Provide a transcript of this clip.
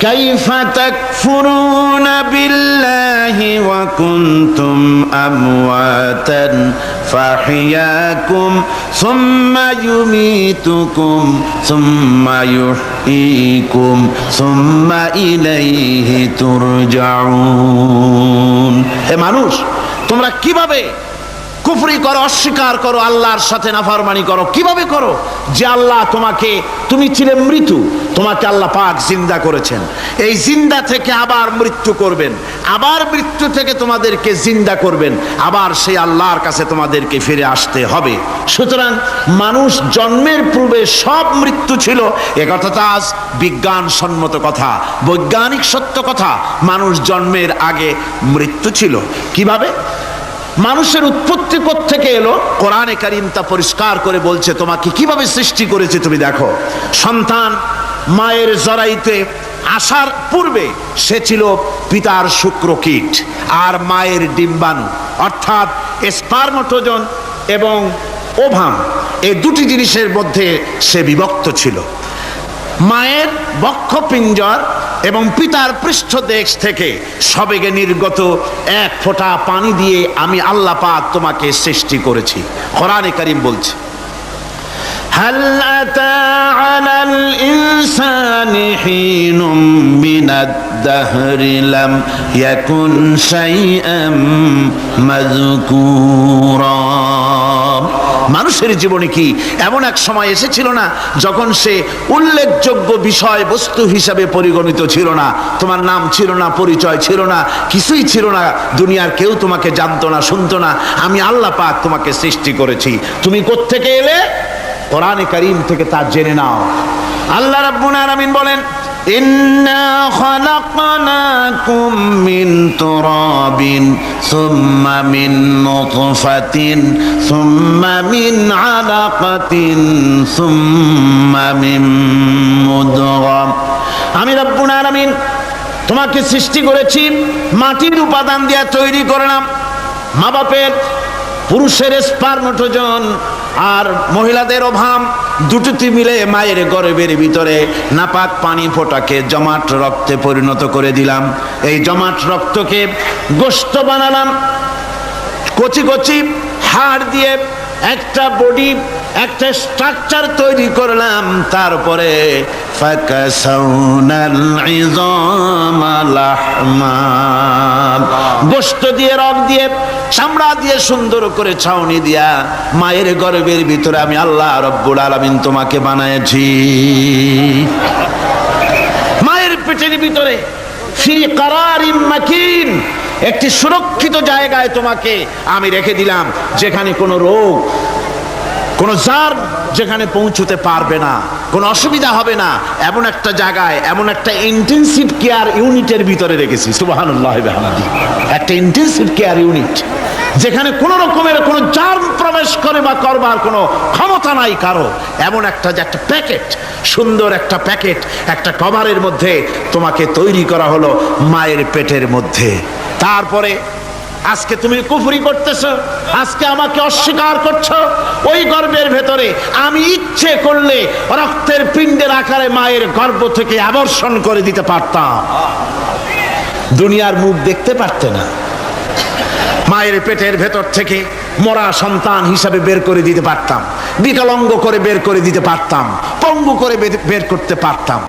কাইফা তাকফুরুনা বিল্লাহি ওয়া কুনতুম আমওয়াতান ফাহিয়াকুম সুম্মা ইউমীতুকুম সুম্মা ইউহয়ীকুম সুম্মা ইলাইহি তুরজাউন। হে মানুষ, তোমরা কিভাবে কুফরি করো, অস্বীকার করো, আল্লাহর সাথে নাফরমানি করো? কিভাবে করো? যে আল্লাহ তুমি ছিলে মৃত্যু, তোমাকে আল্লাহ পাক জিন্দা করেছেন, এই জিন্দা থেকে আবার মৃত্যু করবেন, আবার মৃত্যু থেকে তোমাদেরকে জিন্দা করবেন, আবার সেই আল্লাহর কাছে তোমাদেরকে ফিরে আসতে হবে। সুতরাং মানুষ জন্মের পূর্বে সব মৃত্যু ছিল, এ কথা তো আজ বিজ্ঞানসম্মত কথা, বৈজ্ঞানিক সত্য কথা। মানুষ জন্মের আগে মৃত্যু ছিল। কিভাবে? মানুষের উৎপত্তি কোত্থেকে এলো? কোরআনে কারীম তা পরিষ্কার করে বলছে। তোমাকে কিভাবে সৃষ্টি করেছে তুমি দেখো। সন্তান মায়ের জরায়ুতে আসার পূর্বে সে ছিল পিতার শুক্রকীট আর মায়ের ডিম্বাণু, অর্থাৎ স্পার্মটোজন এবং ওভাম, এই দুটি জিনিসের মধ্যে সে বিভক্ত ছিল। মায়ের বক্ষপিঞ্জর এবং পিতার পৃষ্ঠদেশ থেকে সবেগে নির্গত এক ফোঁটা পানি দিয়ে আমি আল্লাহ পাক তোমাকে সৃষ্টি করেছি। কোরআনে কারীম বলছে, হাল আতা আলাল ইনসানি হিনুম মিনাদ দাহরি লাম ইয়াকুন শাইআম মাযকুরা। মানুষের জীবনে কি এমন এক সময় এসেছিল না যখন সে উল্লেখযোগ্য বিষয় বস্তু হিসাবে পরিগণিত ছিল না? তোমার নাম ছিল না, পরিচয় ছিল না, কিছুই ছিল না, দুনিয়ার কেউ তোমাকে জানতো না, শুনতো না। আমি আল্লাহ পাক তোমাকে সৃষ্টি করেছি। তুমি কোত্থেকে এলে? কোরআনে কারীম থেকে তা জেনে নাও। আল্লাহ রাব্বুল আলামিন বলেন, ইন্না খালাকনাকুম মিন তুরাবিন সুম্মা মিন নুতফাতিন সুম্মা মিন আলাকাতিন সুম্মা মিন মুদগা। আমি রাব্বুল আলামিন তোমাকে সৃষ্টি করেছি, মাটির উপাদান দিয়ে তৈরি করলাম। মা বাপের, পুরুষের স্পার্মটোজন আর মহিলাদের ওভাম দুটোটি মিলে মায়ের গর্ভের ভিতরে নাপাক পানি ফোঁটাকে জমাট রক্তে পরিণত করে দিলাম। এই জমাট রক্তকে গোশত বানালাম, কচি কচি হাড় দিয়ে একটা বডি, একটা স্ট্রাকচার তৈরি করলাম। তারপরে ফাকাসাউনাল ইযামা লাহমা, গোশত দিয়ে, রক দিয়ে, চামড়া দিয়ে সুন্দর করে ছাউনি দিয়া মায়ের গর্ভের ভিতরে আমি আল্লাহ রব্বুল আলামিন তোমাকে বানাইছি। মায়ের পেটের ভিতরে ফি কারারিম মাকিন, একটি সুরক্ষিত জায়গায় তোমাকে আমি রেখে দিলাম, যেখানে কোনো রোগ, কোনো জার যেখানে পৌঁছতে পারবে না, কোনো অসুবিধা হবে না, এমন একটা জায়গায়, এমন একটা ইন্টেনসিভ কেয়ার ইউনিটের ভিতরে রেখেছি। সুবহানাল্লাহি ওয়া বিহামদিহি। একটা ইন্টেনসিভ কেয়ার ইউনিট, যেখানে কোনো রকমের কোনো জার্ম প্রবেশ করে বা করবার কোনো ক্ষমতা নাই কারো। এমন একটা যে একটা প্যাকেট, সুন্দর একটা প্যাকেট, একটা কভারের মধ্যে তোমাকে তৈরি করা হলো মায়ের পেটের মধ্যে। তারপরে আজকে তুমি কুফরি করতেছো, আজকে আমাকে অস্বীকার করছো। ওই গর্ভের ভেতরে আমি ইচ্ছে করলে রক্তের পিণ্ডের আকারে মায়ের গর্ভ থেকে আবর্ষণ করে দিতে পারতাম, দুনিয়ার মুখ দেখতে পারতে না। মায়ের পেটের ভেতর থেকে মরা সন্তান হিসাবে বের করে দিতে পারতাম, বিকলাঙ্গ করে বের করে দিতে পারতাম, পঙ্গু করে বের করতে পারতাম।